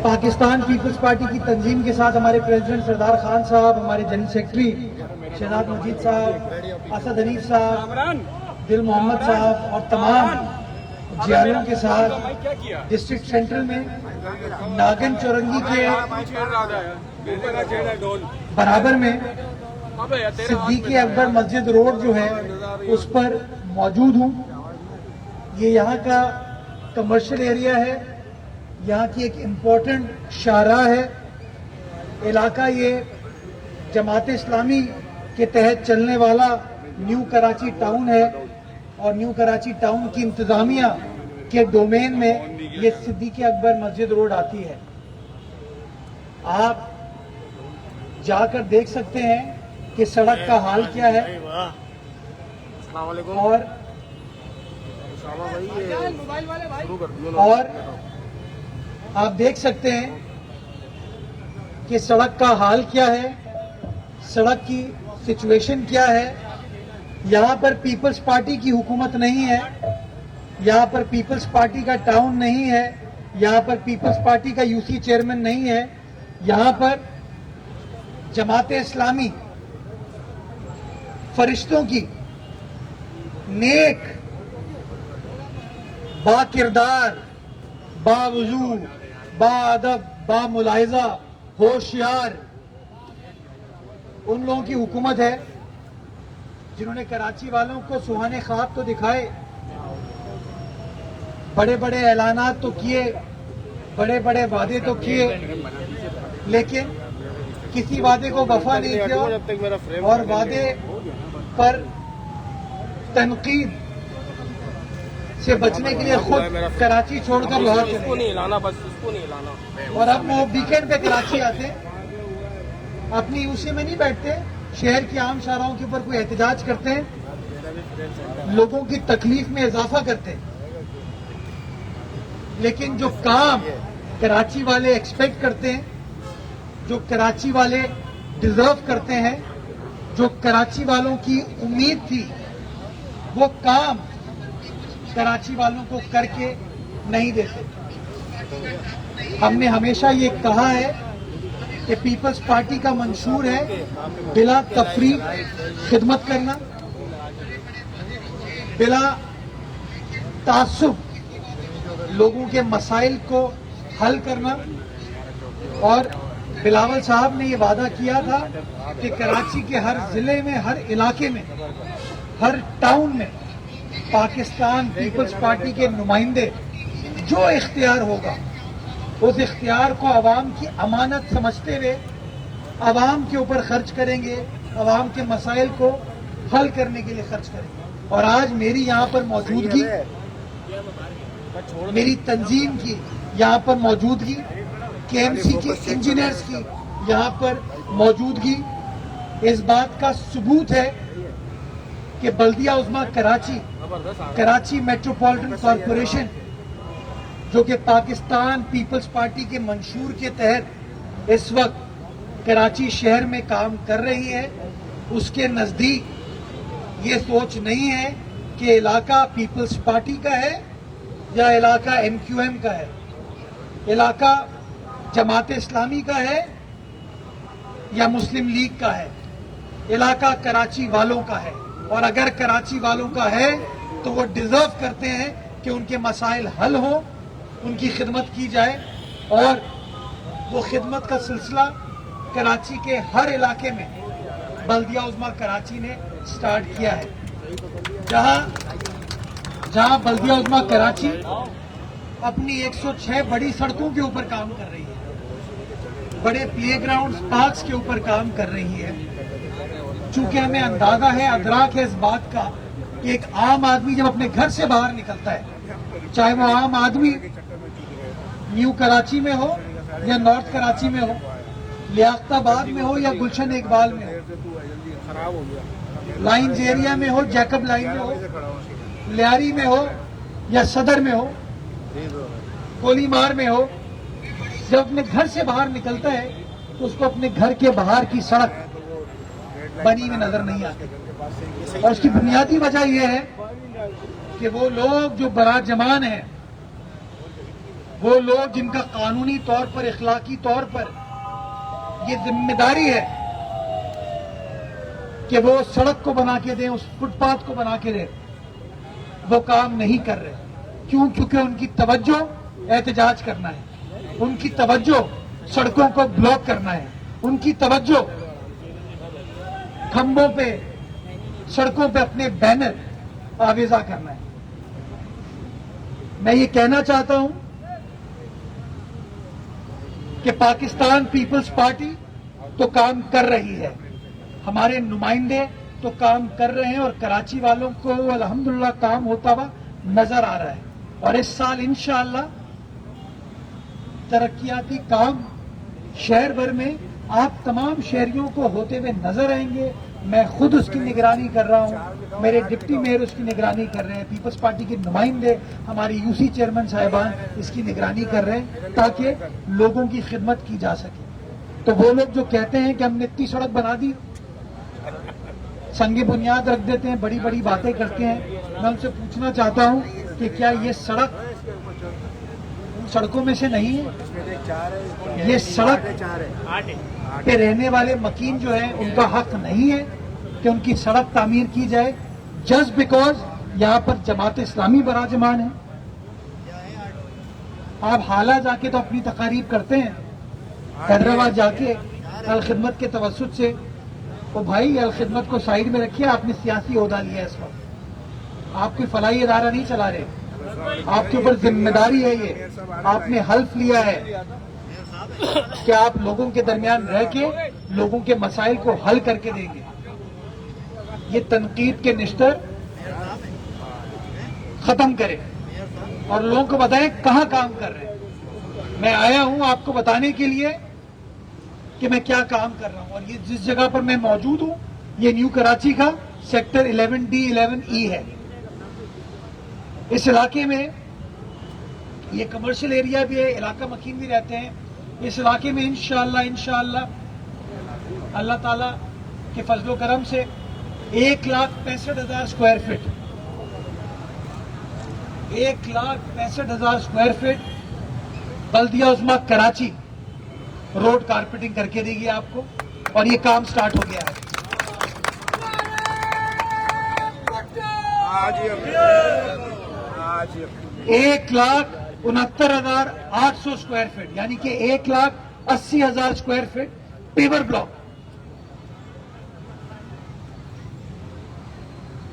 Pakistan peoples party की तंजीम के साथ हमारे प्रेसिडेंट सरदार खान साहब, हमारे जनरल सेक्रेटरी शहजाद मजीद साहब, असद हनीफ साहब, दिल मोहम्मद साहब और तमाम जियालों के साथ डिस्ट्रिक्ट सेंट्रल में नागन चौरंगी के बराबर में सिद्दीकी अकबर मस्जिद रोड जो है उस पर मौजूद हूँ। ये यहाँ का कमर्शियल एरिया है, यहाँ की एक इम्पोर्टेंट शाहराह है। इलाका ये जमात इस्लामी के तहत चलने वाला न्यू कराची टाउन है और न्यू कराची टाउन की इंतजामिया के डोमेन में ये सिद्दीकी अकबर मस्जिद रोड आती है। आप जाकर देख सकते हैं कि सड़क का हाल क्या है और आप देख सकते हैं कि सड़क का हाल क्या है, सड़क की सिचुएशन क्या है। यहाँ पर पीपल्स पार्टी की हुकूमत नहीं है, यहाँ पर पीपल्स पार्टी का टाउन नहीं है, यहाँ पर पीपल्स पार्टी का यूसी चेयरमैन नहीं है। यहाँ पर जमाते इस्लामी फरिश्तों की नेक, बा किरदार, बावजू, बाअदब, बामुलाहिजा, होशियार उन लोगों की हुकूमत है जिन्होंने कराची वालों को सुहाने ख्वाब तो दिखाए, बड़े बड़े ऐलानात तो किए, बड़े बड़े वादे तो किए, लेकिन किसी वादे को वफा नहीं किया और वादे पर तनकीद से बचने के लिए खुद कराची छोड़कर लाहौर चले गए। और अब वो वीकेंड पे कराची आते, अपनी उसी में नहीं बैठते, शहर की आम शाहराहों के ऊपर कोई एहतजाज करते हैं, लोगों की तकलीफ में इजाफा करते हैं। लेकिन जो काम कराची वाले एक्सपेक्ट करते हैं, जो कराची वाले डिजर्व करते हैं, जो कराची वालों की उम्मीद थी, वो काम कराची वालों को करके नहीं देते। हमने हमेशा ये कहा है कि पीपल्स पार्टी का मंशूर है बिला तफरीक खिदमत करना, बिला तासुब लोगों के मसाइल को हल करना। और बिलावल साहब ने ये वादा किया था कि कराची के हर जिले में, हर इलाके में, हर टाउन में पाकिस्तान पीपल्स पार्टी के नुमाइंदे जो इख्तियार होगा उस इख्तियार को अवाम की अमानत समझते हुए अवाम के ऊपर खर्च करेंगे, अवाम के मसाइल को हल करने के लिए खर्च करेंगे। और आज मेरी यहाँ पर मौजूदगी, मेरी तंजीम की यहाँ पर मौजूदगी, केएमसी के इंजीनियर्स की यहाँ पर मौजूदगी इस बात का सबूत है कि बल्दिया उज़्मा कराची मेट्रोपॉलिटन कॉरपोरेशन जो कि पाकिस्तान पीपल्स पार्टी के मंशूर के तहत इस वक्त कराची शहर में काम कर रही है, उसके नजदीक ये सोच नहीं है कि इलाका पीपल्स पार्टी का है या इलाका एमक्यूएम का है, इलाका जमात इस्लामी का है या मुस्लिम लीग का है, इलाका कराची वालों का है। और अगर कराची वालों का है तो वो डिजर्व करते हैं कि उनके मसाइल हल हो, उनकी खिदमत की जाए। और वो खिदमत का सिलसिला कराची के हर इलाके में बल्दिया उज़्मा कराची ने स्टार्ट किया है। जहां बल्दिया उज़्मा कराची अपनी 106 बड़ी सड़कों के ऊपर काम कर रही है, बड़े प्लेग्राउंड्स, पार्क्स के ऊपर काम कर रही है। चूंकि हमें अंदाजा है, अदराक है इस बात का कि एक आम आदमी जब अपने घर से बाहर निकलता है, चाहे वो आम आदमी न्यू कराची में हो या नॉर्थ कराची में हो, लियाकताबाद में हो या गुलशन इकबाल में हो, लाइन्स एरिया में हो, जैकब लाइन में हो, लियारी में हो या सदर में हो, कोलीमार में हो, जब अपने घर से बाहर निकलता है तो उसको अपने घर के बाहर की सड़क बनी हुई नजर नहीं आती। और उसकी बुनियादी वजह यह है कि वो लोग जो बराजमान हैं وہ لوگ جن کا قانونی طور پر اخلاقی طور پر یہ ذمہ داری ہے کہ وہ سڑک کو بنا کے دیں، اس فٹ پاتھ کو بنا کے دیں، وہ کام نہیں کر رہے. کیوں؟ کیونکہ ان کی توجہ احتجاج کرنا ہے، ان کی توجہ سڑکوں کو بلاک کرنا ہے، ان کی توجہ کھمبوں پہ سڑکوں پہ اپنے بینر آویزاں کرنا ہے. میں یہ کہنا چاہتا ہوں کہ پاکستان پیپلز پارٹی تو کام کر رہی ہے، ہمارے نمائندے تو کام کر رہے ہیں، اور کراچی والوں کو الحمدللہ کام ہوتا ہوا نظر آ رہا ہے. اور اس سال انشاءاللہ ترقیاتی کام شہر بھر میں آپ تمام شہریوں کو ہوتے ہوئے نظر آئیں گے. میں خود اس کی نگرانی کر رہا ہوں، میرے ڈپٹی میئر اس کی نگرانی کر رہے ہیں، پیپلز پارٹی کے نمائندے ہماری یو سی چیئرمین صاحبان اس کی نگرانی کر رہے ہیں تاکہ لوگوں کی خدمت کی جا سکے. تو وہ لوگ جو کہتے ہیں کہ ہم نے اتنی سڑک بنا دی، سنگ بنیاد رکھ دیتے ہیں، بڑی بڑی باتیں کرتے ہیں، میں ان سے پوچھنا چاہتا ہوں کہ کیا یہ سڑک ان سڑکوں میں سے نہیں ہے؟ یہ سڑک پہ رہنے والے مکین جو ہیں ان کا حق نہیں ہے کہ ان کی سڑک تعمیر کی جائے جسٹ بیکاز یہاں پر جماعت اسلامی براجمان ہے؟ آپ حالہ جا کے تو اپنی تقاریب کرتے ہیں، حیدرآباد جا کے الخدمت کے توسط سے. تو بھائی الخدمت کو سائڈ میں رکھیے، آپ نے سیاسی عہدہ لیا ہے، اس وقت آپ کوئی فلاحی ادارہ نہیں چلا رہے، آپ کے اوپر ذمہ داری ہے. یہ آپ نے حلف لیا ہے کہ آپ لوگوں کے درمیان رہ کے لوگوں کے مسائل کو حل کر کے دیں گے. یہ تنقید کے نشتر ختم کریں اور لوگوں کو بتائیں کہاں کام کر رہے ہیں. میں آیا ہوں آپ کو بتانے کے لیے کہ میں کیا کام کر رہا ہوں. اور یہ جس جگہ پر میں موجود ہوں یہ نیو کراچی کا سیکٹر 11D 11E ہے. اس علاقے میں یہ کمرشل ایریا بھی ہے، علاقہ مکین بھی رہتے ہیں. اس علاقے میں انشاءاللہ اللہ تعالیٰ کے فضل و کرم سے 1,65,000 اسکوائر فٹ 1,65,000 اسکوائر فٹ بلدیہ عظمیٰ کراچی روڈ کارپیٹنگ کر کے دے گی آپ کو، اور یہ کام سٹارٹ ہو گیا ہے. 1,69,800 اسکوائر فٹ یعنی کہ 1,80,000 اسکوائر فٹ پیور بلاک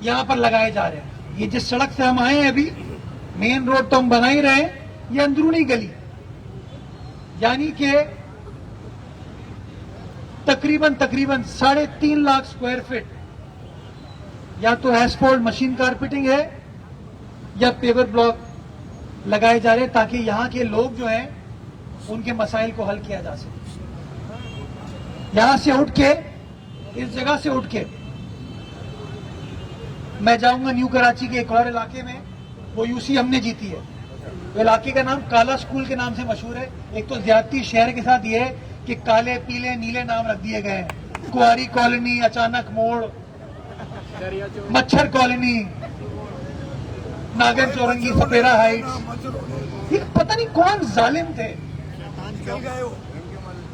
یہاں پر لگائے جا رہے ہیں. یہ جس سڑک سے ہم آئے ہیں ابھی مین روڈ تو ہم بنا ہی رہے ہیں، یہ اندرونی گلی یعنی کہ تقریباً 3.5 لاکھ اسکوائر فٹ یا تو ایسفالٹ مشین کارپیٹنگ ہے یا پیور بلاک لگائے جا رہے ہیں تاکہ یہاں کے لوگ جو ہیں ان کے مسائل کو حل کیا جا سکے. یہاں سے اٹھ کے اس جگہ سے اٹھ کے میں جاؤں گا نیو کراچی کے ایک اور علاقے میں، وہ یو سی ہم نے جیتی ہے. علاقے کا نام کالا اسکول کے نام سے مشہور ہے. ایک تو زیادتی شہر کے ساتھ یہ ہے کہ کالے پیلے نیلے نام رکھ دیے گئے ہیں، کواری کالونی، اچانک موڑ، مچھر کالونی، ناگن چورنگی، سپیرا ہائٹس. یہ پتہ نہیں کون ظالم تھے،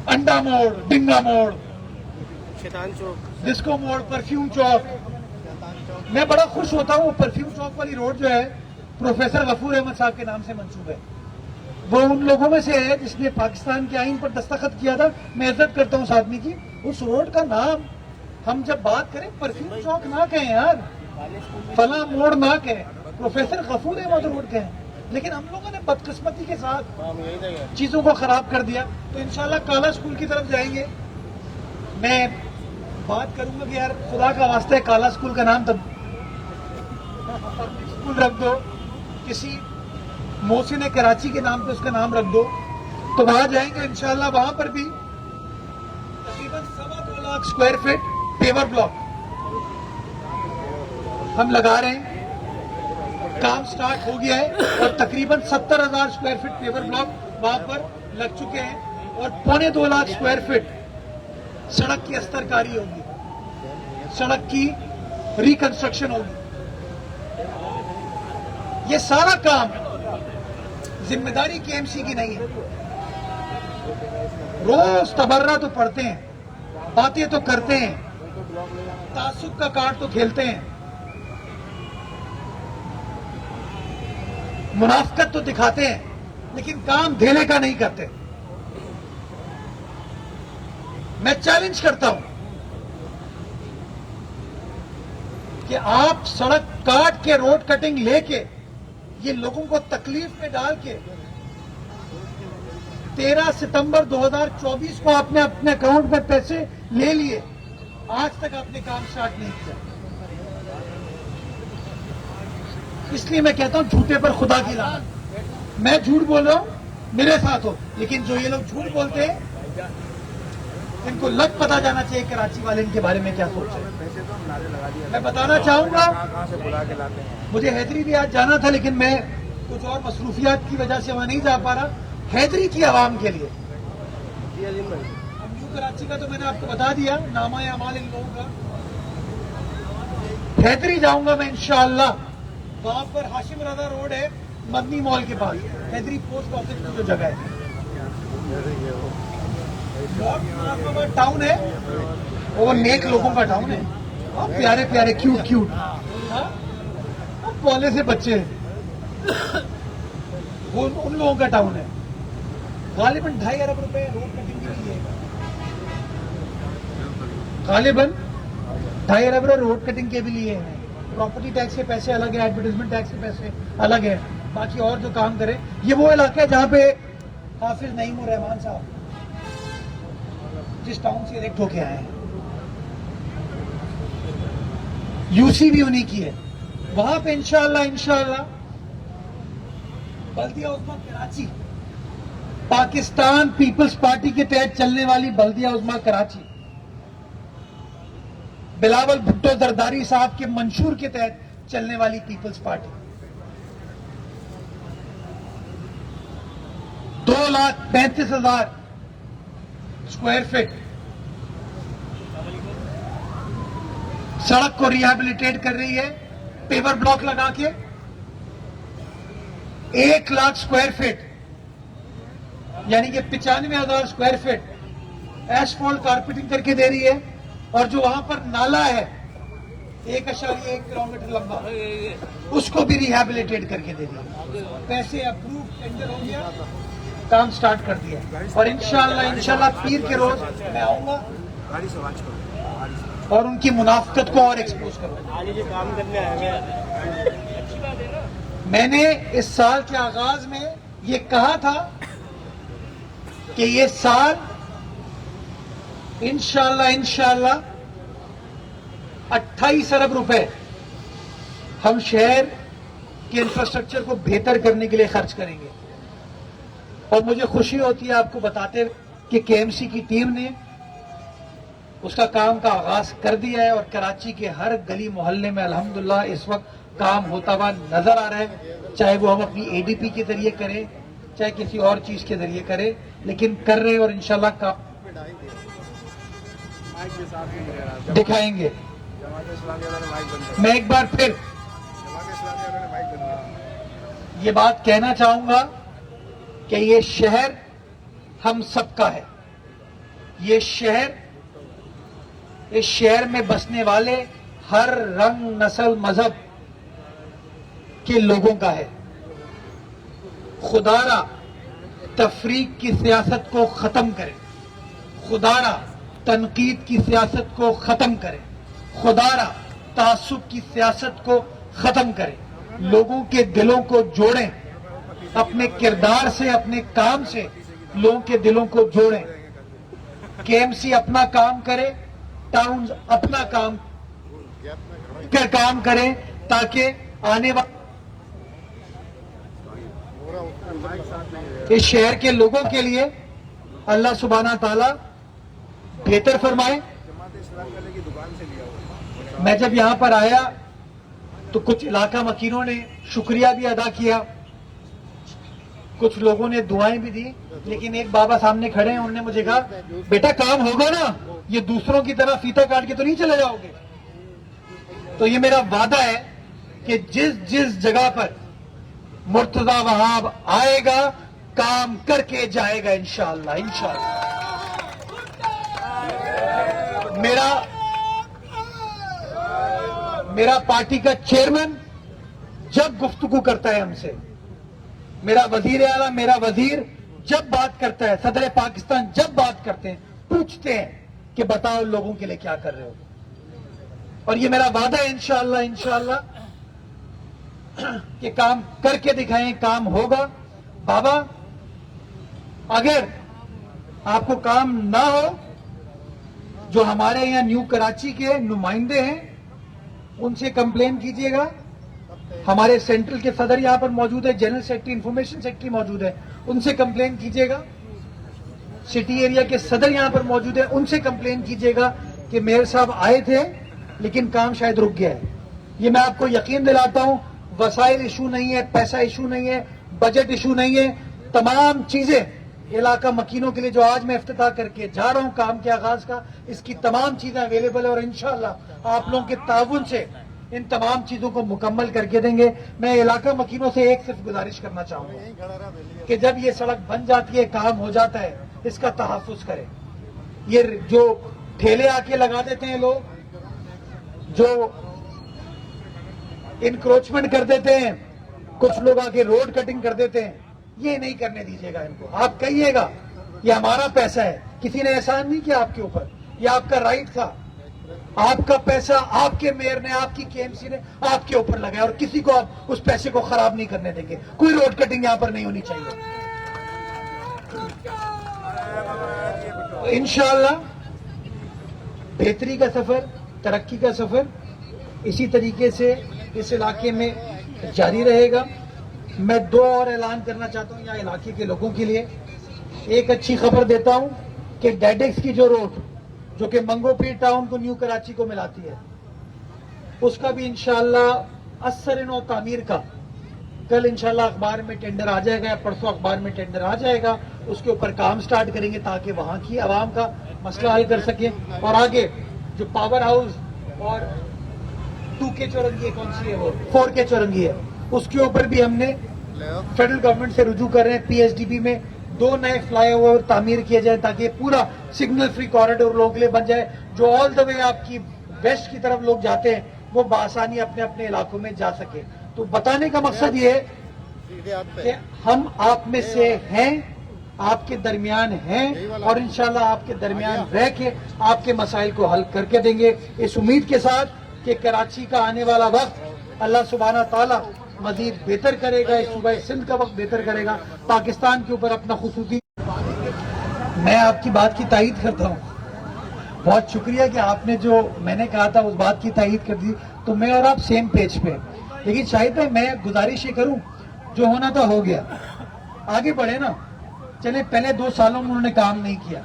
انڈا موڑ، ڈنگا موڑ، ڈسکو موڑ، پرفیوم چوک. میں بڑا خوش ہوتا ہوں، پرفیوم چوک والی روڈ جو ہے پروفیسر غفور احمد صاحب کے نام سے منسوب ہے. وہ ان لوگوں میں سے ہے جس نے پاکستان کے آئین پر دستخط کیا تھا. میں عزت کرتا ہوں اس آدمی کی. اس روڈ کا نام ہم جب بات کریں پرفیوم چوک نہ کہیں یار، فلاں موڑ نہ کہیں، پروفیسر غفور احمد روڈ کہیں. لیکن ہم لوگوں نے بدقسمتی کے ساتھ چیزوں کو خراب کر دیا. تو انشاءاللہ کالا اسکول کی طرف جائیں گے. میں بات کروں گا کہ یار خدا کا واسطہ ہے کالا اسکول کا نام تب اسکول رکھ دو، کسی محسن کراچی کے نام پہ اس کا نام رکھ دو. تو وہاں جائیں گے انشاءاللہ. وہاں پر بھی تقریباً 2.25 lakh square feet paver block ہم لگا رہے ہیں. کام سٹارٹ ہو گیا ہے اور تقریباً 70,000 اسکوائر فٹ پیور بلاک وہاں پر لگ چکے ہیں اور 2.25 لاکھ اسکوائر فٹ سڑک کی استرکاری ہوگی، سڑک کی ریکنسٹرکشن ہوگی. یہ سارا کام ذمہ داری KMC کی نہیں ہے. روز تبرہ تو پڑھتے ہیں, باتیں تو کرتے ہیں, تعصب کا کارڈ تو کھیلتے ہیں, منافقت تو دکھاتے ہیں, لیکن کام دھیلے کا نہیں کرتے. میں چیلنج کرتا ہوں کہ آپ سڑک کاٹ کے, روڈ کٹنگ لے کے, یہ لوگوں کو تکلیف میں ڈال کے 13 ستمبر 2024 کو آپ نے اپنے اکاؤنٹ میں پیسے لے لیے, آج تک آپ نے کام سٹارٹ نہیں کیا. اس لیے میں کہتا ہوں جھوٹے پر خدا کی لعنت. میں جھوٹ بول رہا ہوں, میرے ساتھ ہو, لیکن جو یہ لوگ جھوٹ بولتے ہیں ان کو لگ پتا جانا چاہیے کراچی والے ان کے بارے میں کیا سوچ رہے ہیں. میں بتانا چاہوں گا, مجھے حیدری بھی آج جانا تھا, لیکن میں کچھ اور مصروفیات کی وجہ سے وہاں نہیں جا پا رہا. حیدری کی عوام کے لیے نیو کراچی کا تو میں نے آپ کو بتا دیا, نامہ اعمال ان لوگوں کا. حیدری جاؤں گا میں انشاءاللہ. وہاں پر ہاشم رضا روڈ ہے, مدنی مال کے پاس, حیدری پوسٹ آفس کی جو جگہ ہے, ٹاؤن ہے, وہ نیک لوگوں کا ٹاؤن ہے, پیارے پیارے کیوٹ کیوٹ پولے سے بچے ہیں, وہ ان لوگوں کا ٹاؤن ہے. غالباً 2.5 ارب روپے روڈ کٹنگ کے لیے, غالباً 2.5 ارب روڈ کٹنگ کے بھی لیے ہیں. پراپرٹی ٹیکس کے پیسے الگ ہیں, ایڈورٹیزمنٹ ٹیکس کے پیسے الگ ہیں, باقی اور جو کام کرے. یہ وہ علاقہ ہے جہاں پہ حافظ نعیم الرحمان صاحب جس ٹاؤن سے الیکٹ ہو کے آئے ہیں, UC بھی انہی کی ہے. وہاں پہ انشاءاللہ بلدیہ عظمیٰ کراچی, پاکستان پیپلز پارٹی کے تحت چلنے والی بلدیہ عظمیٰ کراچی, بلاول بھٹو زرداری صاحب کے منشور کے تحت چلنے والی پیپلز پارٹی, 2,35,000 اسکوائر فٹ سڑک کو ریہیبلیٹیٹ کر رہی ہے, پیور بلاک لگا کے. 1 لاکھ اسکوائر فٹ یعنی کہ 95,000 اسکوائر فٹ ایسفالٹ کارپیٹنگ کر کے دے رہی ہے. اور جو وہاں پر نالا ہے 1.1 کلومیٹر لمبا, اس کو بھی ریہیبلیٹیٹ کر کے دے رہی ہے. پیسے اپروو, ٹینڈر ہو گیا, کام سٹارٹ کر دیا. اور انشاءاللہ پیر کے روز میں آؤں گا اور ان کی منافقت کو اور ایکسپوز کروں گا. میں نے اس سال کے آغاز میں یہ کہا تھا کہ یہ سال انشاءاللہ 28 ارب روپے ہم شہر کے انفراسٹرکچر کو بہتر کرنے کے لیے خرچ کریں گے. اور مجھے خوشی ہوتی ہے آپ کو بتاتے کہ KMC کی ٹیم نے اس کا کام کا آغاز کر دیا ہے, اور کراچی کے ہر گلی محلے میں الحمدللہ اس وقت کام ہوتا ہوا نظر آ رہا ہے. چاہے وہ ہم اپنی ADP کے ذریعے کریں, چاہے کسی اور چیز کے ذریعے کریں, لیکن کر رہے ہیں اور انشاءاللہ کام دکھائیں گے. میں ایک بار پھر یہ بات کہنا چاہوں گا کہ یہ شہر ہم سب کا ہے. یہ شہر, اس شہر میں بسنے والے ہر رنگ, نسل, مذہب کے لوگوں کا ہے. خدا را تفریق کی سیاست کو ختم کرے, خدا را تنقید کی سیاست کو ختم کرے, خدا را تعصب کی سیاست کو ختم کرے, لوگوں کے دلوں کو جوڑیں, اپنے کردار سے, اپنے کام سے لوگوں کے دلوں کو جوڑیں. KMC اپنا کام کرے, ٹاؤنز اپنا کام کریں, تاکہ آنے والے اس شہر کے لوگوں کے لیے اللہ سبحانہ تعالیٰ بہتر فرمائے. میں جب یہاں پر آیا تو کچھ علاقہ مکینوں نے شکریہ بھی ادا کیا, کچھ لوگوں نے دعائیں بھی دی, لیکن ایک بابا سامنے کھڑے ہیں, انہوں نے مجھے کہا بیٹا کام ہوگا نا, یہ دوسروں کی طرح فیتا کاٹ کے تو نہیں چلے جاؤ گے. تو یہ میرا وعدہ ہے کہ جس جگہ پر مرتضی وہاب آئے گا, کام کر کے جائے گا انشاءاللہ انشاءاللہ. میرا پارٹی کا چیئرمین جب گفتگو کرتا ہے ہم سے, میرا وزیر اعلیٰ, میرا وزیر جب بات کرتا ہے, صدر پاکستان جب بات کرتے ہیں, پوچھتے ہیں کہ بتاؤ لوگوں کے لیے کیا کر رہے ہو. اور یہ میرا وعدہ ہے انشاءاللہ انشاءاللہ کہ کام کر کے دکھائیں, کام ہوگا. بابا اگر آپ کو کام نہ ہو, جو ہمارے یہاں نیو کراچی کے نمائندے ہیں ان سے کمپلین کیجئے گا. ہمارے سینٹرل کے صدر یہاں پر موجود ہے, جنرل سیکرٹری, انفارمیشن سیکرٹری موجود ہے, ان سے کمپلین کیجئے گا. سٹی ایریا کے صدر یہاں پر موجود ہے, ان سے کمپلین کیجئے گا کہ میئر صاحب آئے تھے لیکن کام شاید رک گیا ہے. یہ میں آپ کو یقین دلاتا ہوں, وسائل ایشو نہیں ہے, پیسہ ایشو نہیں ہے, بجٹ ایشو نہیں ہے. تمام چیزیں علاقہ مکینوں کے لیے جو آج میں افتتاح کر کے جا رہا ہوں کام کے آغاز کا, اس کی تمام چیزیں اویلیبل ہے اور انشاءاللہ آپ لوگوں کے تعاون سے ان تمام چیزوں کو مکمل کر کے دیں گے. میں علاقہ مکینوں سے ایک صرف گزارش کرنا چاہوں گا کہ جب یہ سڑک بن جاتی ہے, کام ہو جاتا ہے, اس کا تحفظ کریں. یہ جو ٹھیلے آ کے لگا دیتے ہیں لوگ, جو انکروچمنٹ کر دیتے ہیں, کچھ لوگ آ کے روڈ کٹنگ کر دیتے ہیں, یہ نہیں کرنے دیجیے گا ان کو. آپ کہیے گا یہ ہمارا پیسہ ہے, کسی نے احسان نہیں کیا آپ کے اوپر, یہ آپ کا رائٹ تھا. آپ کا پیسہ آپ کے میئر نے, آپ کی کے ایم سی نے آپ کے اوپر لگایا اور کسی کو آپ اس پیسے کو خراب نہیں کرنے دیں گے. کوئی روڈ کٹنگ یہاں پر نہیں ہونی چاہیے. انشاءاللہ بہتری کا سفر, ترقی کا سفر اسی طریقے سے اس علاقے میں جاری رہے گا. میں دو اور اعلان کرنا چاہتا ہوں یہاں علاقے کے لوگوں کے لیے. ایک اچھی خبر دیتا ہوں کہ ڈیڈیکس کی جو روڈ جو کہ منگو پیر ٹاؤن کو نیو کراچی کو ملاتی ہے, اس کا بھی انشاءاللہ اثر نو تعمیر کا کل انشاءاللہ اخبار میں ٹینڈر آ جائے گا, پرسوں اخبار میں ٹینڈر آ جائے گا. اس کے اوپر کام سٹارٹ کریں گے تاکہ وہاں کی عوام کا مسئلہ حل کر سکیں. اور آگے جو پاور ہاؤس اور 2K چورنگی ہے, کون سی ہے وہ 4K چورنگی ہے, اس کے اوپر بھی ہم نے فیڈرل گورنمنٹ سے رجوع کر رہے ہیں. پی ایس ڈی بی میں 2 نئے فلائی اوور تعمیر کیے جائیں تاکہ یہ پورا سگنل فری کوریڈور لوگوں کے لیے بن جائے. جو آل دا وے آپ کی ویسٹ کی طرف لوگ جاتے ہیں وہ بآسانی اپنے اپنے علاقوں میں جا سکے. تو بتانے کا مقصد یہ ہے کہ ہم آپ میں سے ہیں, آپ کے درمیان ہیں, اور انشاءاللہ آپ کے درمیان رہ کے آپ کے مسائل کو حل کر کے دیں گے, اس امید کے ساتھ کہ کراچی کا آنے والا وقت اللہ سبحانہ تعالیٰ مزید بہتر کرے گا, صوبہ سندھ کا وقت بہتر کرے گا, پاکستان کے اوپر اپنا خصوصی. میں آپ کی بات کی تائید کرتا ہوں, بہت شکریہ کہ آپ نے جو میں نے کہا تھا اس بات کی تائید کر دی, تو میں اور آپ سیم پیج پہ. لیکن شاہد بھائی میں گزارش یہ کروں, جو ہونا تھا ہو گیا, آگے بڑھے نا. چلے پہلے 2 سالوں میں انہوں نے کام نہیں کیا,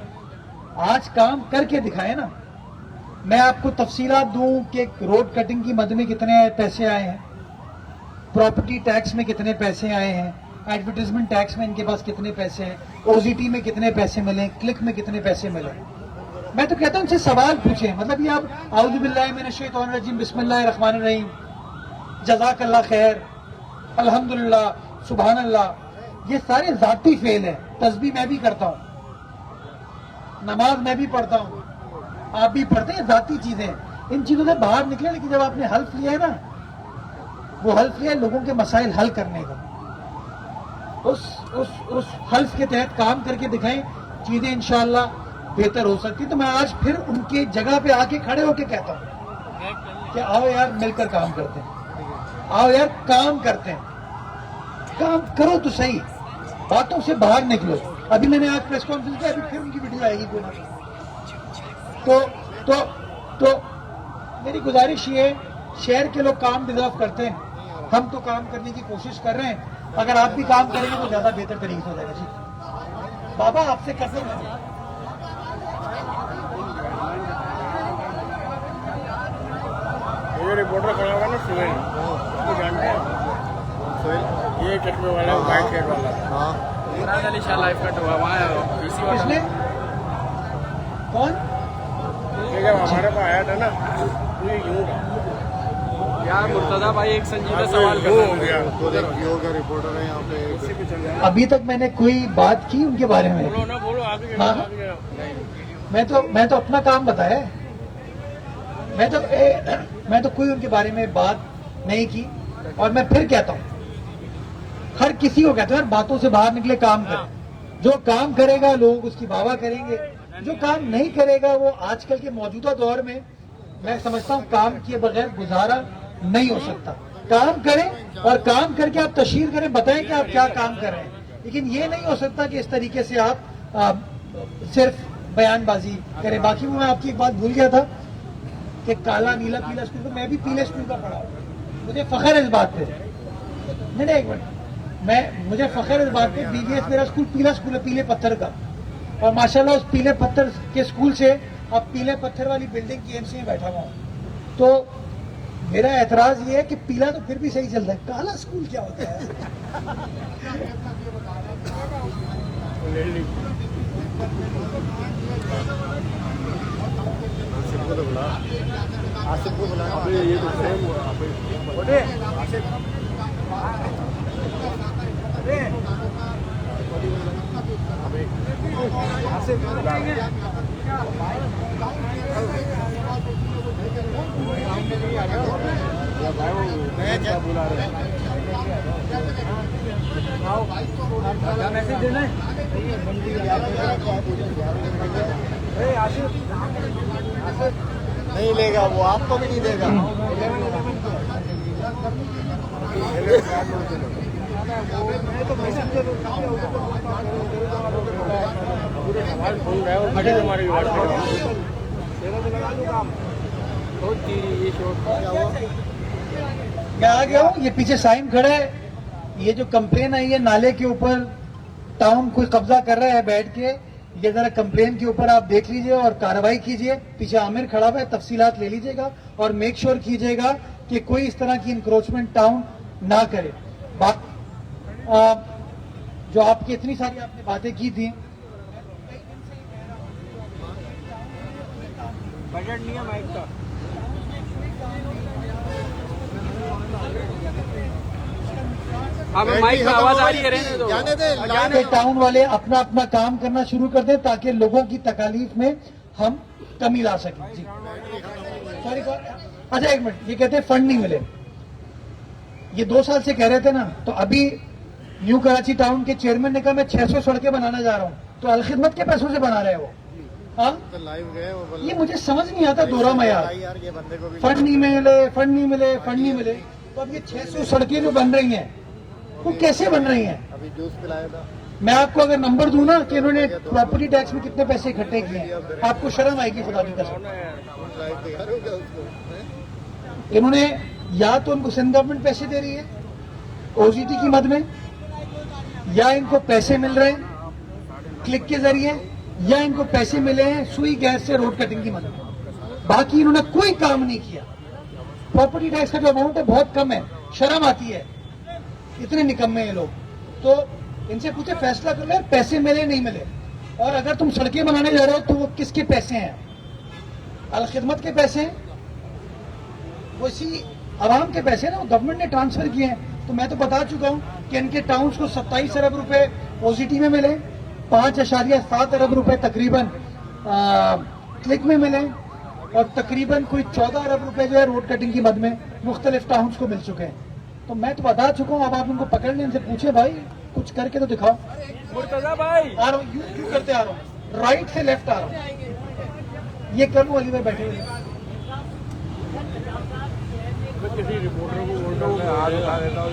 آج کام کر کے دکھائے نا. میں آپ کو تفصیلات دوں کہ روڈ کٹنگ کی مد میں کتنے پیسے آئے ہیں, پراپرٹی ٹیکس میں کتنے پیسے آئے ہیں, ایڈورٹیزمنٹ ٹیکس میں ان کے پاس کتنے پیسے ہیں, او زی ٹی میں کتنے پیسے ملے, کلک میں کتنے پیسے ملے. میں تو کہتا ہوں ان سے سوال پوچھیں. مطلب یہ آپ اعوذ باللہ من الشیطان الرجیم بسم اللہ الرحمن الرحیم, جزاک اللہ خیر, الحمدللہ, سبحان اللہ, یہ سارے ذاتی فعل ہیں. تسبیح میں بھی کرتا ہوں, نماز میں بھی پڑھتا ہوں, آپ بھی پڑھتے ہیں, ذاتی چیزیں. ان چیزوں سے باہر نکلے. لیکن جب آپ نے حلف لیا ہے نا, وہ حلف لیا ہے لوگوں کے مسائل حل کرنے کا, اس حلف کے تحت کام کر کے دکھائیں, چیزیں انشاءاللہ بہتر ہو سکتی. تو میں آج پھر ان کی جگہ پہ آ کے کھڑے ہو کے کہتا ہوں کہ آؤ یار مل کر کام کرتے ہیں, آؤ یار کام کرتے ہیں, کام کرو تو صحیح, باتوں سے باہر نکلو. ابھی میں نے آج پریس کانفرنس کیا, ابھی پھر ان کی ویڈیو آئے گی کوئی نہ. تو میری گزارش یہ ہے, شہر کے لوگ کام ڈیزرو کرتے ہیں, ہم تو کام کرنے کی کوشش کر رہے ہیں. اگر آپ بھی کام کریں گے تو زیادہ بہتر طریقے سے ہو جائے گا. جی بابا آپ سے کرتے ہیں. یہ رپورٹر کھڑا ہوا نا سہیل, اس کو جانتے ہیں, یہ چشمے والا وائٹ شرٹ والا, مراد علی شاہ لائف کٹ ہوا وہاں پی سی والا. کون یہ جب ہمارے پاس آیا تھا نا, یہ یوں تھا, यार मुर्तजा भाई एक संजीदा सवाल कर रहे हैं। जियो का रिपोर्टर है यहाँ पे। अभी तक मैंने कोई बात की उनके बारे में? बोलो ना, बोलो आगे। हाँ। मैं तो अपना काम बताया। मैं तो कोई उनके बारे में बात नहीं की। और मैं फिर कहता हूँ, हर किसी को कहता हूँ, बातों से बाहर निकले, काम करें। जो काम करेगा लोग उसकी वाहवाही करेंगे, जो काम नहीं करेगा वो आजकल के मौजूदा दौर में मैं समझता हूँ काम किए बगैर गुजारा नहीं हो सकता। काम करें और काम करके आप तशहीर करें, बताएं कि आप क्या काम कर रहे हैं। लेकिन ये नहीं हो सकता कि इस तरीके से आप सिर्फ बयानबाजी करें। बाकी मैं आपकी एक बात भूल गया था कि काला नीला पीला स्कूल, तो मैं भी पीले स्कूल का पढ़ा हूं। मुझे फख्र है इस बात पे। नहीं एक मिनट, मुझे फख्र है इस बात पे, BVS मेरा स्कूल पीला स्कूल है, पीले पत्थर का। और माशाल्लाह उस पीले पत्थर के स्कूल से अब पीले पत्थर वाली बिल्डिंग KMC में बैठा हुआ हूँ। तो मेरा एतराज ये है कि पीला तो फिर भी सही चल रहा है, काला स्कूल क्या होता है? आसिफ को बुला। ये तो सेम हुआ। बुला रहे मैसेज देना नहीं लेगा, वो आपको भी नहीं देगा। मैं आ गया हूँ। ये पीछे साइन खड़ा है। ये जो कंप्लेन आई है नाले के ऊपर, टाउन कोई कब्जा कर रहा है बैठ के, ये जरा कंप्लेन के ऊपर आप देख लीजिए और कार्रवाई कीजिए। पीछे आमिर खड़ा हुआ है, तफसीलात ले लीजिएगा और मेक श्योर कीजिएगा कि कोई इस तरह की इंक्रोचमेंट टाउन ना करे। बात जो आपकी इतनी सारी आपने बातें की थी, बजट नहीं है माइक का। अब माइक में आवाज आ रही है, रहने दो। जाने दे, कि टाउन वाले अपना अपना काम करना शुरू कर दें ताकि लोगों की तकालीफ में हम कमी ला सकें। जी सॉरी। अच्छा एक मिनट, ये कहते हैं फंड नहीं मिले, ये 2 साल से कह रहे थे ना। तो अभी न्यू कराची टाउन के चेयरमैन ने कहा मैं 600 सड़कें बनाना जा रहा हूँ, तो अलखिदमत के पैसों से बना रहे हैं वो। हाँ, तो लाइव गए वो बोल। ये मुझे समझ नहीं आता दोरा में यार, ये बंदे को भी फंड नहीं मिले, फंड नहीं मिले, फंड नहीं मिले। तो अब ये 600 सड़कें जो बन रही हैं वो कैसे बन रही हैं? अभी जूस पिलाया था। मैं आपको अगर नंबर दूं ना कि इन्होंने प्रॉपर्टी टैक्स में कितने पैसे इकट्ठे किए हैं, आपको शर्म आएगी खुदा की कसम। लाइव दिखा रहे हो क्या उसको? इन्होंने या तो उनको सिंध गवर्नमेंट पैसे दे रही है OGT की मद में, या इनको पैसे मिल रहे हैं क्लिक के जरिए, या इनको पैसे मिले हैं सुई गैस से रोड कटिंग की मद में। बाकी इन्होंने कोई काम नहीं किया। प्रॉपर्टी टैक्स का जो अमाउंट है बहुत कम है, शर्म आती है, इतने निकम्मे ये लोग। तो इनसे पूछे फैसला कर ले, पैसे मिले नहीं मिले। और अगर तुम सड़कें बनाने जा रहे हो तो वो किसके पैसे हैं? अलखिदमत के पैसे हैं, वो इसी आवाम के पैसे ना, वो गवर्नमेंट ने ट्रांसफर किए हैं। तो मैं तो बता चुका हूं कि इनके टाउन्स को 27 अरब रुपए OGT में मिले, 5.7 अरब रुपए तकरीबन क्लिक में मिले, और तकरीबन कोई 14 अरब रुपए जो है रोड कटिंग की मद में मुख्तलिफ टाउन्स को मिल चुके हैं। तो मैं तो बता चुका हूं, अब आप उनको पकड़ लें, इनसे पूछे भाई कुछ करके तो दिखाओ। मुर्तजा भाई आ रहा हूँ, यूं करते आ रहा हूँ, राइट से लेफ्ट आ रहा हूँ। ये कल वाली में बैठे हुए हैं। किसी रिपोर्टर को बोल रहा हूँ, हाथ उठा देता हूँ,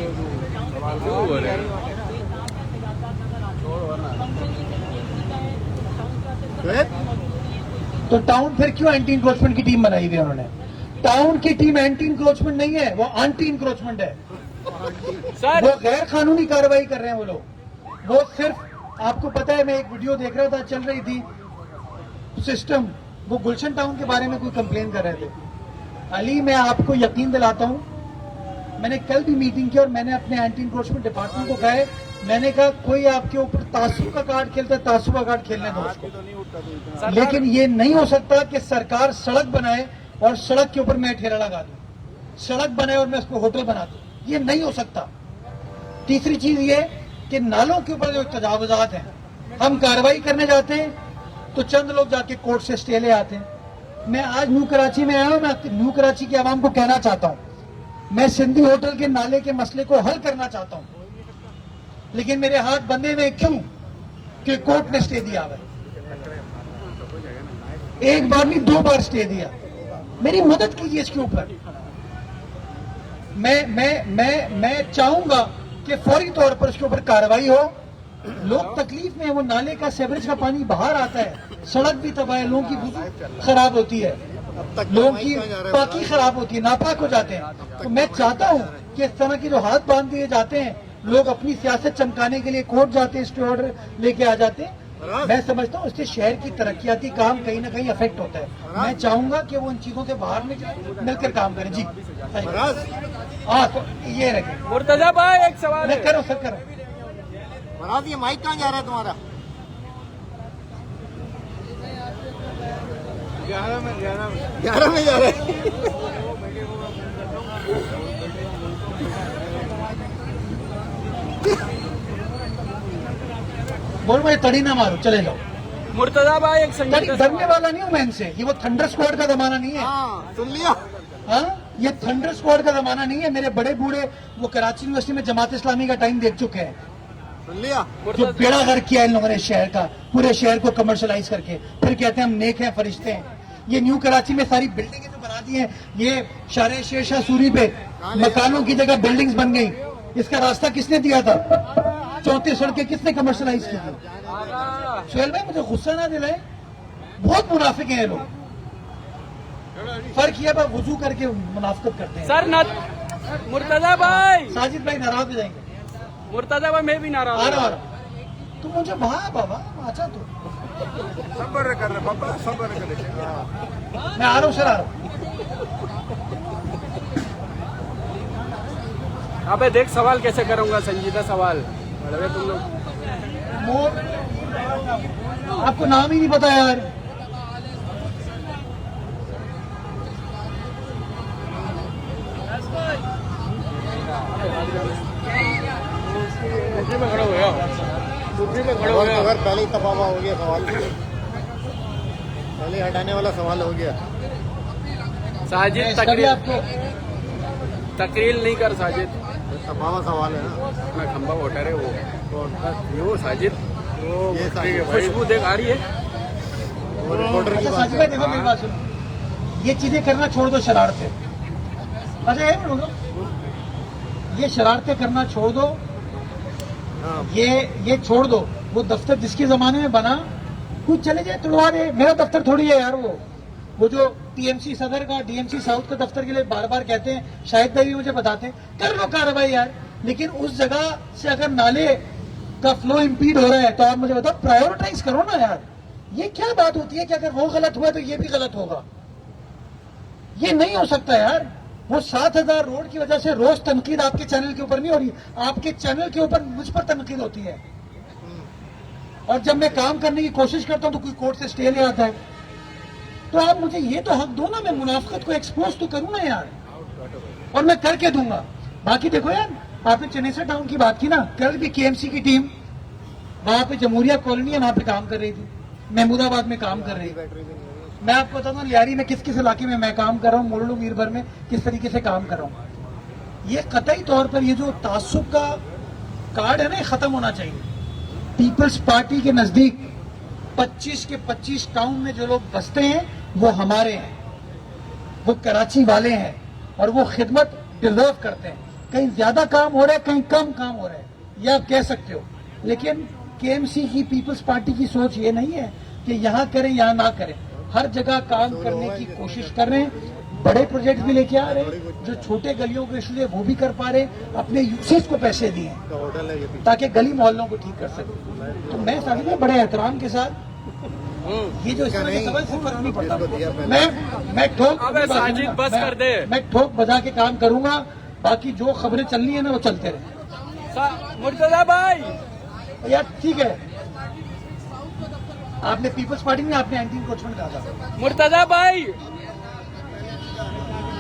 तो टाउन फिर क्यों एंटी इंक्रोचमेंट की टीम बनाई हुई है उन्होंने? टाउन की टीम एंटी इंक्रोचमेंट नहीं है, वो एंटी इंक्रोचमेंट है। वो गैर कानूनी कार्रवाई कर रहे हैं वो लोग। वो सिर्फ आपको पता है, मैं एक वीडियो देख रहा था, चल रही थी सिस्टम, वो गुलशन टाउन के बारे में कोई कंप्लेन कर रहे थे। अली, मैं आपको यकीन दिलाता हूं, मैंने कल भी मीटिंग की और मैंने अपने एंटी इंक्रोचमेंट डिपार्टमेंट को कहा है, मैंने कहा कोई आपके ऊपर तासुब का कार्ड खेलता है, तासुब का कार्ड खेलने दो उसको। लेकिन ये नहीं हो सकता कि सरकार सड़क बनाए और सड़क के ऊपर मैं ठेला लगा दूं। सड़क बनाए और मैं उसको होटल बना दूं, ये नहीं हो सकता। तीसरी चीज ये कि नालों के ऊपर जो तजावुजात हैं, हम कार्रवाई करने जाते हैं तो चंद लोग जाके कोर्ट से स्टे ले आते हैं। मैं आज न्यू कराची में आया हूं, मैं न्यू कराची की आवाम को कहना चाहता हूं, मैं सिंधी होटल के नाले के मसले को हल करना चाहता हूं, लेकिन मेरे हाथ बंधे हुए क्यों? कि कोर्ट ने स्टे दिया है। एक बार नहीं 2 बार स्टे दिया। मेरी मदद कीजिए इसके ऊपर। मैं चाहूंगा कि फौरी तौर पर इसके ऊपर कार्रवाई हो। लोग तकलीफ में, वो नाले का सेवरेज का पानी बाहर आता है, सड़क भी तबाह है, लोगों की वुज़ू खराब होती है, लोगों की पाकी खराब होती है, नापाक हो जाते हैं। तो मैं चाहता हूं कि इस तरह के जो हाथ बांध दिए जाते हैं, लोग अपनी सियासत चमकाने के लिए कोर्ट जाते हैं, स्टे ऑर्डर लेके आ जाते हैं, मैं समझता हूँ इससे शहर की तरक्याती काम कहीं ना कहीं अफेक्ट होता है। मैं चाहूंगा कि वो इन चीजों से बाहर निकले, मिलकर काम करें। जी हाँ, तो ये रखें। मुर्तजा भाई एक सवाल है। करो सर, करो। महाराज ये माइक कहाँ जा रहा है तुम्हारा? 11 में जा रहा है। बोल, मैं तड़ी ना मारो, चले जाओ। मुर्तजा भाई एक तड़ी संगीत डरने वाला नहीं हूं मैं इनसे, ये वो थंडर स्क्वाड का जमाना नहीं है। हाँ सुन लिया। हाँ, ये थंडर स्क्वाड का जमाना नहीं है। मेरे बड़े बूढ़े वो कराची यूनिवर्सिटी में जमात इस्लामी का टाइम देख चुके हैं, सुन लिया। जो बेड़ा गर्क किया इन लोगों ने शहर का, पूरे शहर को कमर्शलाइज करके, फिर कहते हैं हम नेक हैं, फरिश्ते हैं। ये न्यू कराची में सारी बिल्डिंगें जो बना दी हैं, ये शारे शेर शाह सूरी पे मकानों की जगह बिल्डिंग्स बन गई। इसका रास्ता किसने दिया था? 34 सड़कें किसने कमर्शलाइज की थी? सुहेल भाई मुझे गुस्सा ना दिलाए, बहुत मुनाफिक हैं ये लोग। फर्क ये बात वुजू करके मुनाफिकत करते हैं। सर न मुर्तजा भाई, साजिद भाई नाराज हो जाएंगे। मुर्तजा भाई मैं भी नाराज आ हूं। रहा तू मुझे भा बाबा अच्छा तू सबर कर रहे पापा, सबर कर रहे। मैं आ रहा हूँ सर, आ रहा हूँ। अबे देख सवाल कैसे करूंगा, संजीदा सवाल। अरे तुम लोग आपको नाम ही नहीं पता यार। दूसरी में खड़े हो गया, दूसरी में खड़े हो गया। अगर पहले ही तबावा हो गया सवाल, पहले हटाने वाला सवाल हो गया। साजिद तभी आपको तकरील नहीं कर साजिद, तबावा सवाल है ना। मैं खंबा वोटर है वो कौन? ये वो साजिद, ये साजिद भाई। खुशबू देख आ रही है। वो रिपोर्टर की अच्छा बात साजिद भाई देखो मेरी बात सुनो, ये चीजें करना छोड़ दो, शरारतें। अच्छा ये बोलो, ये शरारतें करना छोड़ दो, हाँ। ये छोड़ दो। वो दफ्तर जिसके जमाने में बना, कुछ चले जाए तोड़वा दे। मेरा दफ्तर थोड़ी है यार वो जो टीएमसी सदर का, डीएमसी साउथ का दफ्तर के लिए बार बार कहते हैं, शायद भाई भी मुझे बताते हैं, कर लो कार्रवाई यार। लेकिन उस जगह से अगर नाले का फ्लो इम्पीड हो रहा है तो आप मुझे बताओ, प्रायोरिटाइज करो ना यार। ये क्या बात होती है कि अगर वो गलत हुआ तो ये भी गलत होगा? ये नहीं हो सकता यार। वो 7000 रोड की वजह से रोज तनकीद आपके चैनल के ऊपर नहीं हो रही, आपके चैनल के ऊपर मुझ पर तनकीद होती है। और जब मैं काम करने की कोशिश करता हूं तो कोई कोर्ट से स्टे ले आता है। तो आप मुझे ये तो हक दो ना, मैं मुनाफिकत को एक्सपोज तो करूं ना यार, और मैं करके दूंगा। बाकी देखो यार, आपने चनेसर टाउन की बात की ना, कल भी केएमसी की टीम वहां पे जमहूरिया कॉलोनी है, वहां पे काम कर रही थी, महमूदाबाद में काम कर रही थी। मैं आपको बताता हूँ लियारी में किस किस इलाके में मैं काम कर रहा हूँ, मोरलू मीरभर में किस तरीके से काम कर रहा हूँ। ये कतई तौर पर ये जो तासुब का कार्ड है ना, ये खत्म होना चाहिए। पीपल्स पार्टी के नजदीक 25 के 25 टाउन में जो लोग बसते हैं वो हमारे हैं, वो कराची वाले हैं, और वो खिदमत डिजर्व करते हैं। कहीं ज्यादा काम हो रहा है, कहीं कम काम हो रहा है, ये आप कह सकते हो। लेकिन केएमसी की, पीपल्स पार्टी की सोच ये नहीं है कि यहाँ करें यहाँ ना करें, हर जगह काम करने की कोशिश कर रहे हैं। बड़े प्रोजेक्ट भी लेके आ रहे हैं, जो छोटे गलियों के इशू है वो भी कर पा रहे हैं, अपने यूसेज को पैसे दिए होटल है ये भी। ताकि गली मोहल्लों को ठीक कर सके। तो मैं समझ में बड़े एहतराम के साथ ये जो इस तरह के सवाल से फर्क नहीं पड़ता। मैं ठोक अबे साजिद बस कर दे। मैं ठोक बजा के काम करूंगा, बाकी जो खबरें चलनी है ना वो चलते रहे। मुर्तजा भाई यार ठीक है, आपने पीपल्स पार्टी में आपने एंटी इंक्रोचमेंट कहा था। मुर्तजा भाई,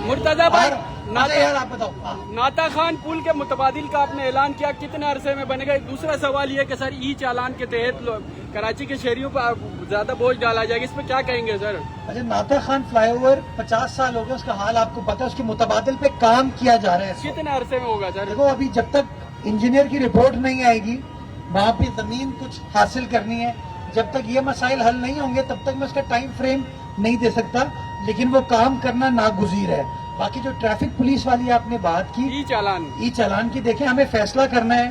मुर्तजा भाई अच्छा यार आप बताओ। हाँ। नाता खान पुल के मुतबादिल का आपने ऐलान किया, कितने अरसे में बनेगा? दूसरा सवाल ये कि सर ई चालान के तहत कराची के शहरियों पर ज्यादा बोझ डाला जाएगा, इस पर क्या कहेंगे सर? अच्छा, नाता खान फ्लाईओवर 50 साल हो गए, उसका हाल आपको पता है, उसके मुतबादिल पे काम किया जा रहा है। कितने अरसे में होगा सर? देखो अभी जब तक इंजीनियर की रिपोर्ट नहीं आएगी, वहाँ पे जमीन कुछ हासिल करनी है, जब तक ये मसाइल हल नहीं होंगे तब तक मैं उसका टाइम फ्रेम नहीं दे सकता, लेकिन वो काम करना नागुज़ीर है। बाकी जो ट्रैफिक पुलिस वाली आपने बात की ई चालान, ई चालान की, देखें हमें फैसला करना है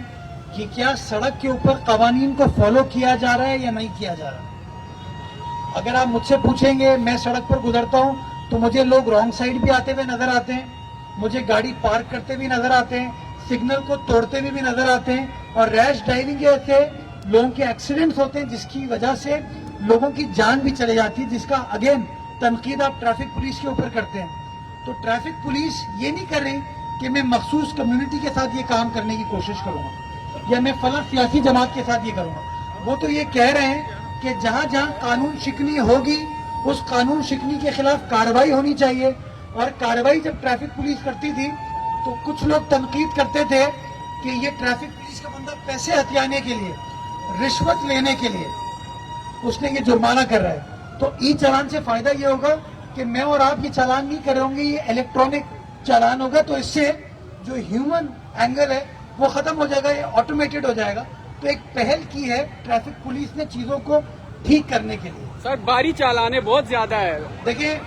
कि क्या सड़क के ऊपर कवानीन को फॉलो किया जा रहा है या नहीं किया जा रहा। अगर आप मुझसे पूछेंगे, मैं सड़क पर गुजरता हूँ तो मुझे लोग रॉन्ग साइड भी आते हुए नजर आते हैं, मुझे गाड़ी पार्क करते भी नजर आते हैं, सिग्नल को तोड़ते हुए भी नजर आते हैं, और रैश ड्राइविंग की वजह से लोगों के एक्सीडेंट्स होते हैं, जिसकी वजह से लोगों की जान भी चली जाती है, जिसका अगेन तनकीद आप ट्रैफिक पुलिस के ऊपर करते हैं। तो ट्रैफिक पुलिस ये नहीं कर रही कि मैं मखसूस कम्युनिटी के साथ ये काम करने की कोशिश करूंगा या मैं फला सियासी जमात के साथ ये करूंगा। वो तो ये कह रहे हैं कि जहां जहां कानून शिकनी होगी उस कानून शिकनी के खिलाफ कार्रवाई होनी चाहिए। और कार्रवाई जब ट्रैफिक पुलिस करती थी तो कुछ लोग तनकीद करते थे कि ये ट्रैफिक पुलिस का बंदा पैसे हथियाने के लिए, रिश्वत लेने के लिए उसने ये जुर्माना कर रहा है। तो ई चालान से फायदा ये होगा कि मैं और आप ये चालान नहीं कर रहे होंगे, ये इलेक्ट्रॉनिक चालान होगा, तो इससे जो ह्यूमन एंगल है वो खत्म हो जाएगा, ये ऑटोमेटेड हो जाएगा। तो एक पहल की है ट्रैफिक पुलिस ने चीजों को ठीक करने के लिए। सर बारी चालाने बहुत ज्यादा है। देखिए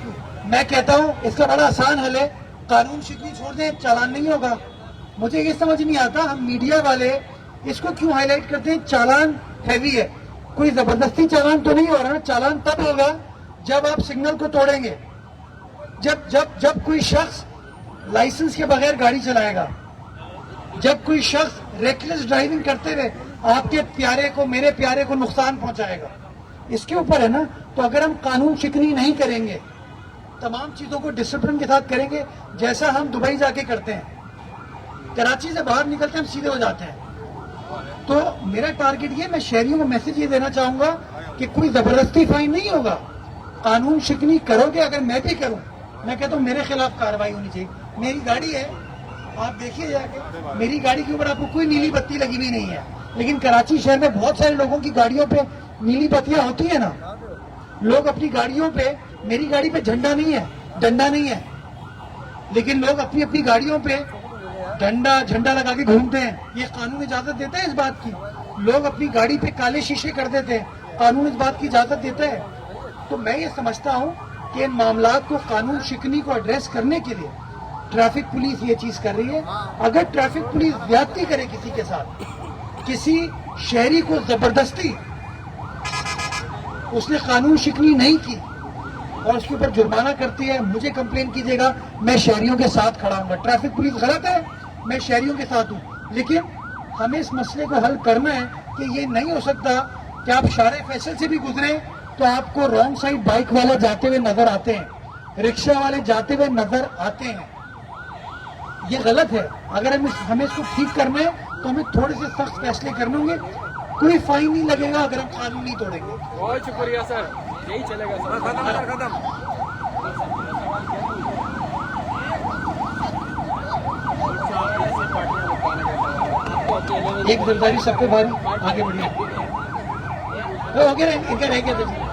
मैं कहता हूँ इसका बड़ा आसान हल है, कानून शिकनी छोड़ दें, चालान नहीं होगा। मुझे ये समझ नहीं आता हम मीडिया वाले इसको क्यों हाईलाइट करते हैं, चालान हैवी है। कोई जबरदस्ती चालान तो नहीं हो रहा, चालान तब होगा जब आप सिग्नल को तोड़ेंगे, जब जब जब कोई शख्स लाइसेंस के बगैर गाड़ी चलाएगा, जब कोई शख्स रेकलेस ड्राइविंग करते हुए आपके प्यारे को, मेरे प्यारे को नुकसान पहुंचाएगा, इसके ऊपर है ना। तो अगर हम कानून शिकनी नहीं करेंगे, तमाम चीजों को डिसिप्लिन के साथ करेंगे, जैसा हम दुबई जाके करते हैं, कराची से बाहर निकलते हम सीधे हो जाते हैं। तो मेरा टारगेट ये, मैं शहरियों को मैसेज ये देना चाहूंगा कि कोई जबरदस्ती फाइन नहीं होगा, कानून शिकनी करोगे, अगर मैं भी करूं, मैं कहता हूं मेरे खिलाफ कार्रवाई होनी चाहिए। मेरी गाड़ी है, आप देखिए जाके, मेरी गाड़ी के ऊपर आपको कोई नीली बत्ती लगी हुई नहीं है, लेकिन कराची शहर में बहुत सारे लोगों की गाड़ियों पे नीली बत्तियां होती है ना। लोग अपनी गाड़ियों पे, मेरी गाड़ी पे झंडा नहीं है, डंडा नहीं है, लेकिन लोग अपनी अपनी गाड़ियों पे डंडा झंडा लगा के घूमते हैं। ये कानून इजाजत देता है इस बात की? लोग अपनी गाड़ी पे काले शीशे कर देते हैं, कानून इस बात की इजाजत देता है? तो मैं ये समझता हूँ कि इन मामलात को, कानून शिकनी को एड्रेस करने के लिए ट्रैफिक पुलिस ये चीज कर रही है। अगर ट्रैफिक पुलिस ज्यादती करे किसी के साथ, किसी शहरी को जबरदस्ती, उसने कानून शिकनी नहीं की और उसके ऊपर जुर्माना करती है, मुझे कंप्लेन कीजिएगा, मैं शहरियों के साथ खड़ा हूँ। ट्रैफिक पुलिस गलत है, मैं शहरियों के साथ हूँ, लेकिन हमें इस मसले को हल करना है कि ये नहीं हो सकता कि आप शारे फैसल से भी गुजरे तो आपको रॉन्ग साइड बाइक वाले जाते हुए नजर आते हैं, रिक्शा वाले जाते हुए नजर आते हैं। ये गलत है। अगर हमें इसको ठीक करना है तो हमें थोड़े से सख्त फैसले करने होंगे। कोई फाइन नहीं लगेगा अगर हम कानून नहीं तोड़ेंगे। बहुत शुक्रिया सर, यही चलेगा सर। एक जिम्मेदारी सब पे भारी, आगे बढ़िए। तो हो गया, इनका रह गया था।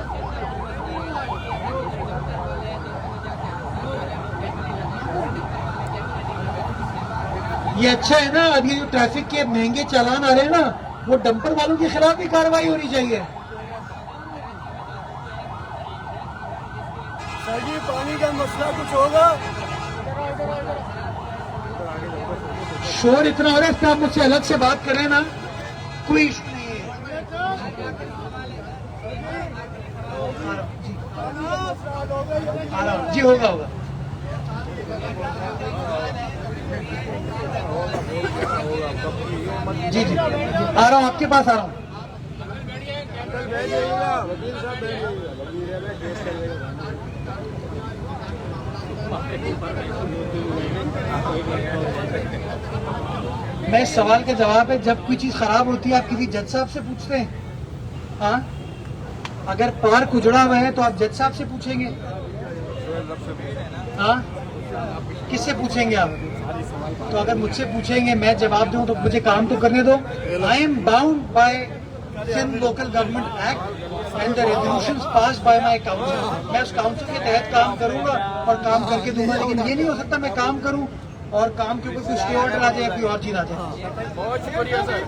ये अच्छा है ना, अभी जो ट्रैफिक के महंगे चालान आ रहे हैं ना, वो डंपर वालों के खिलाफ भी कार्रवाई होनी चाहिए। सर जी पानी का मसला कुछ होगा? शोर इतना हो रहा है, इस पे आप मुझसे अलग से बात करें ना, कोई इशू नहीं है। जी होगा होगा। जी जी आ रहा हूँ, आपके पास आ रहा हूँ। मैं इस सवाल का जवाब है, जब कोई चीज खराब होती है आप किसी जज साहब से पूछते हैं? हाँ, अगर पार्क उजड़ा हुआ है तो आप जज साहब से पूछेंगे? हाँ, کس سے پوچھیں گے آپ؟ تو اگر مجھ سے پوچھیں گے میں جواب دوں تو مجھے کام تو کرنے دو. I am bound by Sindh local government act and the resolutions passed by my council. میں اس کاؤنسل کے تحت کام کروں گا اور کام کر کے دوں گا. لیکن یہ نہیں ہو سکتا میں کام کروں اور کام کے اوپر کوئی اسٹے آرڈر آ جائے یا کوئی اور چیز آ جائے. بہت شکریہ سر.